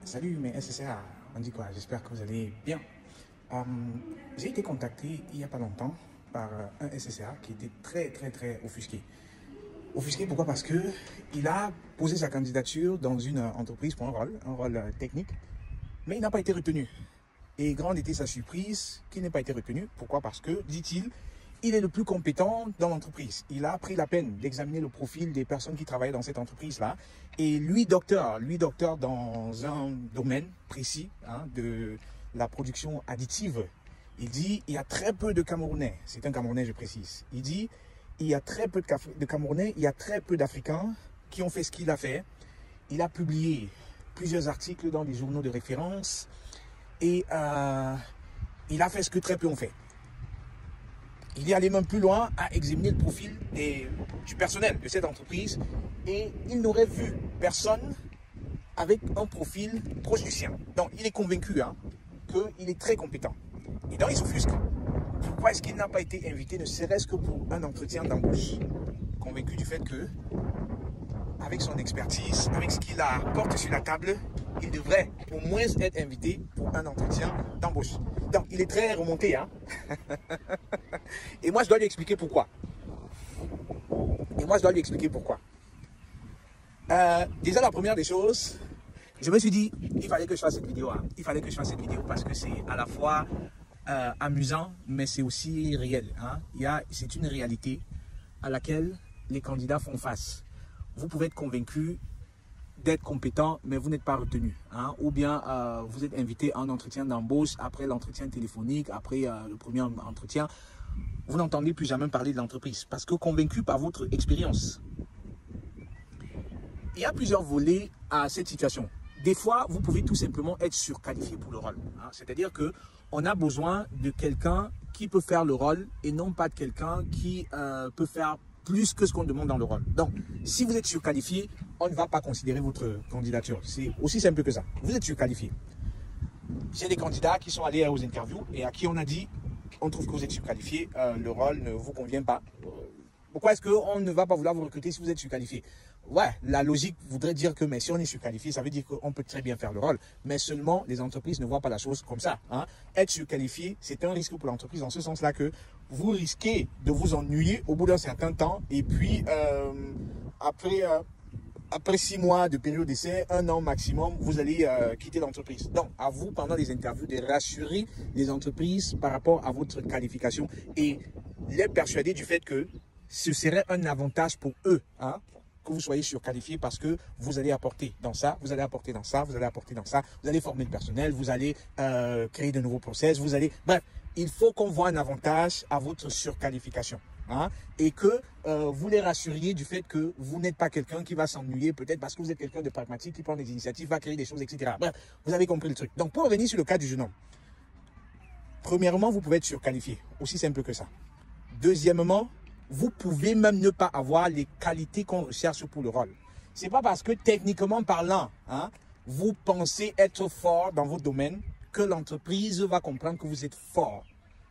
Salut mes SSA, on dit quoi? J'espère que vous allez bien. J'ai été contacté il n'y a pas longtemps par un SSA qui était très offusqué. Offusqué pourquoi? Parce que il a posé sa candidature dans une entreprise pour un rôle technique, mais il n'a pas été retenu. Et grande était sa surprise qu'il n'ait pas été retenu. Pourquoi? Parce que, dit-il, il est le plus compétent dans l'entreprise. Il a pris la peine d'examiner le profil des personnes qui travaillaient dans cette entreprise-là. Et lui, docteur dans un domaine précis de la production additive, il dit il y a très peu de Camerounais. C'est un Camerounais, je précise. Il dit il y a très peu de Camerounais, il y a très peu d'Africains qui ont fait ce qu'il a fait. Il a publié plusieurs articles dans des journaux de référence et il a fait ce que très peu ont fait. Il est allé même plus loin à examiner le profil du personnel de cette entreprise et il n'aurait vu personne avec un profil proche du sien. Donc, il est convaincu qu'il est très compétent. Et donc, il s'offusque. Pourquoi est-ce qu'il n'a pas été invité, ne serait-ce que pour un entretien d'embauche? Convaincu du fait que, avec son expertise, avec ce qu'il apporte sur la table, il devrait au moins être invité pour un entretien d'embauche. Donc, il est très remonté. Et moi, je dois lui expliquer pourquoi. Déjà, la première des choses, je me suis dit, il fallait que je fasse cette vidéo. Il fallait que je fasse cette vidéo parce que c'est à la fois amusant, mais c'est aussi réel. C'est une réalité à laquelle les candidats font face. Vous pouvez être convaincu d'être compétent, mais vous n'êtes pas retenu. Ou bien vous êtes invité à un entretien d'embauche, après l'entretien téléphonique, après le premier entretien, vous n'entendez plus jamais parler de l'entreprise parce que convaincu par votre expérience. Il y a plusieurs volets à cette situation. Des fois, vous pouvez tout simplement être surqualifié pour le rôle. C'est-à-dire qu'on a besoin de quelqu'un qui peut faire le rôle et non pas de quelqu'un qui peut faire plus que ce qu'on demande dans le rôle. Donc, si vous êtes surqualifié, on ne va pas considérer votre candidature. C'est aussi simple que ça. Vous êtes surqualifié. J'ai des candidats qui sont allés aux interviews et à qui on a dit on trouve que vous êtes surqualifié, le rôle ne vous convient pas. Pourquoi est-ce qu'on ne va pas vouloir vous recruter si vous êtes surqualifié? Ouais, la logique voudrait dire que mais si on est surqualifié, ça veut dire qu'on peut très bien faire le rôle. Mais seulement, les entreprises ne voient pas la chose comme ça. Être surqualifié, c'est un risque pour l'entreprise en ce sens-là que vous risquez de vous ennuyer au bout d'un certain temps. Et puis, après 6 mois de période d'essai, 1 an maximum, vous allez quitter l'entreprise. Donc, à vous, pendant les interviews, de rassurer les entreprises par rapport à votre qualification et les persuader du fait que ce serait un avantage pour eux, que vous soyez surqualifié parce que vous allez apporter dans ça, vous allez apporter dans ça, vous allez apporter dans ça, vous allez former le personnel, vous allez créer de nouveaux process, vous allez... Bref, il faut qu'on voit un avantage à votre surqualification. Et que vous les rassuriez du fait que vous n'êtes pas quelqu'un qui va s'ennuyer, peut-être parce que vous êtes quelqu'un de pragmatique, qui prend des initiatives, va créer des choses, etc. Bref, vous avez compris le truc. Donc, pour revenir sur le cas du jeune homme, premièrement, vous pouvez être surqualifié, aussi simple que ça. Deuxièmement, vous pouvez même ne pas avoir les qualités qu'on recherche pour le rôle. C'est pas parce que techniquement parlant, vous pensez être fort dans votre domaine que l'entreprise va comprendre que vous êtes fort.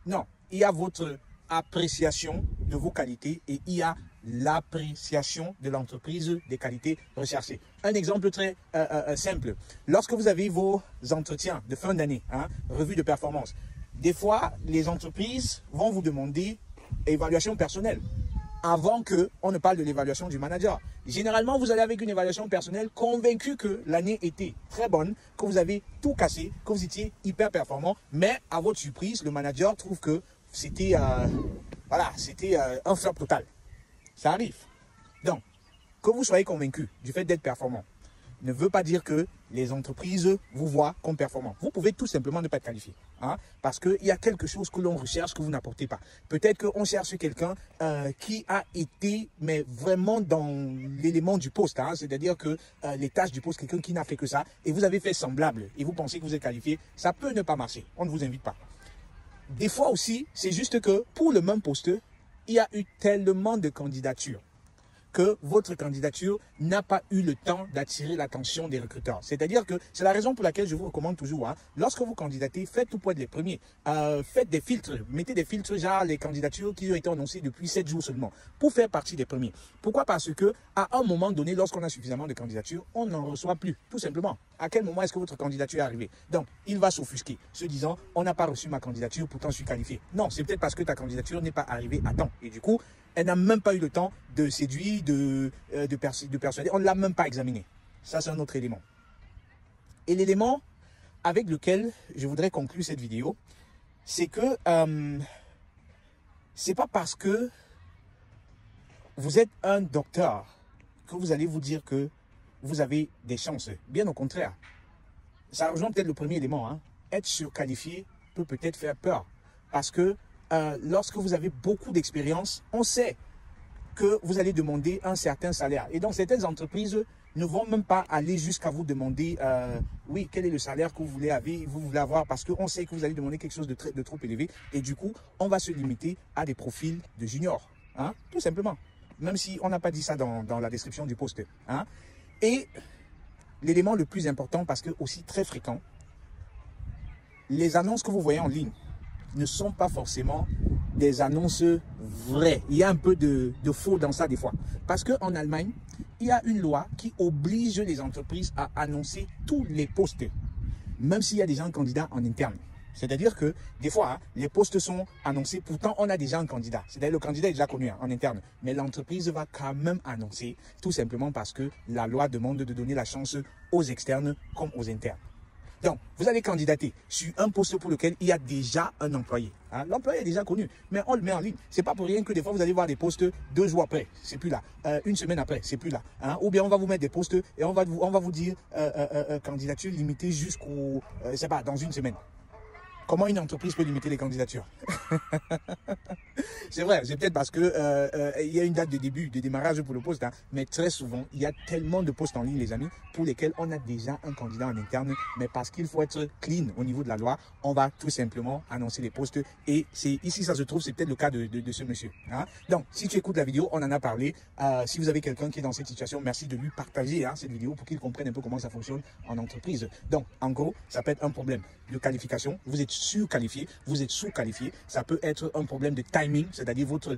Non, il y a votre appréciation de vos qualités et il y a l'appréciation de l'entreprise des qualités recherchées. Un exemple très simple. Lorsque vous avez vos entretiens de fin d'année, revue de performance, des fois, les entreprises vont vous demander évaluation personnelle avant qu'on ne parle de l'évaluation du manager. Généralement, vous allez avec une évaluation personnelle convaincu que l'année était très bonne, que vous avez tout cassé, que vous étiez hyper performant, mais à votre surprise, le manager trouve que c'était un flop total. Ça arrive. Donc, que vous soyez convaincu du fait d'être performant ne veut pas dire que les entreprises vous voient comme performant. Vous pouvez tout simplement ne pas être qualifié. Parce qu'il y a quelque chose que l'on recherche que vous n'apportez pas. Peut-être qu'on cherche quelqu'un qui a été, mais vraiment dans l'élément du poste. C'est-à-dire que les tâches du poste, quelqu'un qui n'a fait que ça, et vous avez fait semblable, et vous pensez que vous êtes qualifié, ça peut ne pas marcher. On ne vous invite pas. Des fois aussi, c'est juste que pour le même poste, il y a eu tellement de candidatures que votre candidature n'a pas eu le temps d'attirer l'attention des recruteurs. C'est-à-dire que c'est la raison pour laquelle je vous recommande toujours, hein, lorsque vous candidatez, faites tout pour être les premiers. Faites des filtres, mettez des filtres, genre les candidatures qui ont été annoncées depuis 7 jours seulement, pour faire partie des premiers. Pourquoi? Parce que à un moment donné, lorsqu'on a suffisamment de candidatures, on n'en reçoit plus, tout simplement. À quel moment est-ce que votre candidature est arrivée? Donc, il va s'offusquer, se disant, on n'a pas reçu ma candidature, pourtant je suis qualifié. Non, c'est peut-être parce que ta candidature n'est pas arrivée à temps. Et du coup, elle n'a même pas eu le temps de séduire, de persuader. On ne l'a même pas examiné. Ça, c'est un autre élément. Et l'élément avec lequel je voudrais conclure cette vidéo, c'est que c'est pas parce que vous êtes un docteur que vous allez vous dire que vous avez des chances. Bien au contraire. Ça rejoint peut-être le premier élément. Hein. Être surqualifié peut peut-être faire peur. Parce que lorsque vous avez beaucoup d'expérience, on sait que vous allez demander un certain salaire. Et donc, certaines entreprises ne vont même pas aller jusqu'à vous demander, oui, quel est le salaire que vous voulez avoir, parce qu'on sait que vous allez demander quelque chose de trop élevé. Et du coup, on va se limiter à des profils de juniors, hein, tout simplement. Même si on n'a pas dit ça dans la description du poste. Hein. Et l'élément le plus important, parce que aussi très fréquent, les annonces que vous voyez en ligne ne sont pas forcément des annonces vraies. Il y a un peu de faux dans ça des fois. Parce qu'en Allemagne, il y a une loi qui oblige les entreprises à annoncer tous les postes, même s'il y a déjà un candidat en interne. C'est-à-dire que des fois, hein, les postes sont annoncés, pourtant on a déjà un candidat. C'est-à-dire le candidat est déjà connu hein, en interne. Mais l'entreprise va quand même annoncer, tout simplement parce que la loi demande de donner la chance aux externes comme aux internes. Donc, vous allez candidater sur un poste pour lequel il y a déjà un employé. Hein. L'employé est déjà connu, mais on le met en ligne. C'est pas pour rien que des fois, vous allez voir des postes 2 jours après, c'est plus là. Une semaine après, c'est plus là. Hein. Ou bien on va vous mettre des postes et on va vous dire candidature limitée jusqu'au, je sais pas, dans une semaine. Comment une entreprise peut limiter les candidatures? C'est vrai, c'est peut-être parce que il y a une date de début, de démarrage pour le poste, hein, mais très souvent, il y a tellement de postes en ligne, les amis, pour lesquels on a déjà un candidat en interne, mais parce qu'il faut être clean au niveau de la loi, on va tout simplement annoncer les postes. Et c'est ici, ça se trouve, c'est peut-être le cas de ce monsieur. Hein. Donc, si tu écoutes la vidéo, on en a parlé. Si vous avez quelqu'un qui est dans cette situation, merci de lui partager hein, cette vidéo pour qu'il comprenne un peu comment ça fonctionne en entreprise. Donc, en gros, ça peut être un problème de qualification. Vous êtes surqualifié, vous êtes sous-qualifié. Ça peut être un problème de timing, c'est-à-dire votre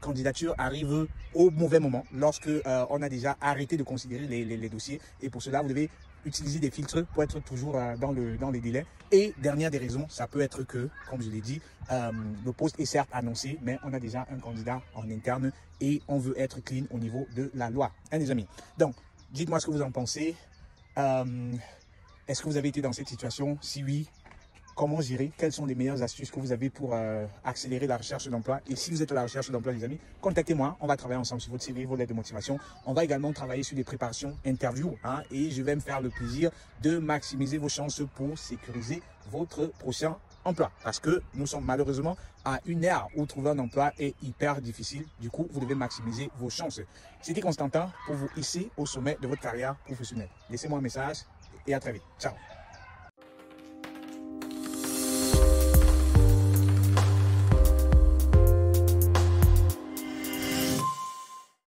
candidature arrive au mauvais moment, lorsque on a déjà arrêté de considérer les dossiers. Et pour cela, vous devez utiliser des filtres pour être toujours dans les délais. Et dernière des raisons, ça peut être que, comme je l'ai dit, le poste est certes annoncé, mais on a déjà un candidat en interne et on veut être clean au niveau de la loi. Hein, les amis. Donc, dites-moi ce que vous en pensez. Est-ce que vous avez été dans cette situation? Si oui, comment gérer? Quelles sont les meilleures astuces que vous avez pour accélérer la recherche d'emploi? Et si vous êtes à la recherche d'emploi, les amis, contactez-moi. On va travailler ensemble sur votre CV, vos lettres de motivation. On va également travailler sur des préparations interview. Hein, et je vais me faire le plaisir de maximiser vos chances pour sécuriser votre prochain emploi. Parce que nous sommes malheureusement à une ère où trouver un emploi est hyper difficile. Du coup, vous devez maximiser vos chances. C'était Constantin pour vous hisser au sommet de votre carrière professionnelle. Laissez-moi un message et à très vite. Ciao.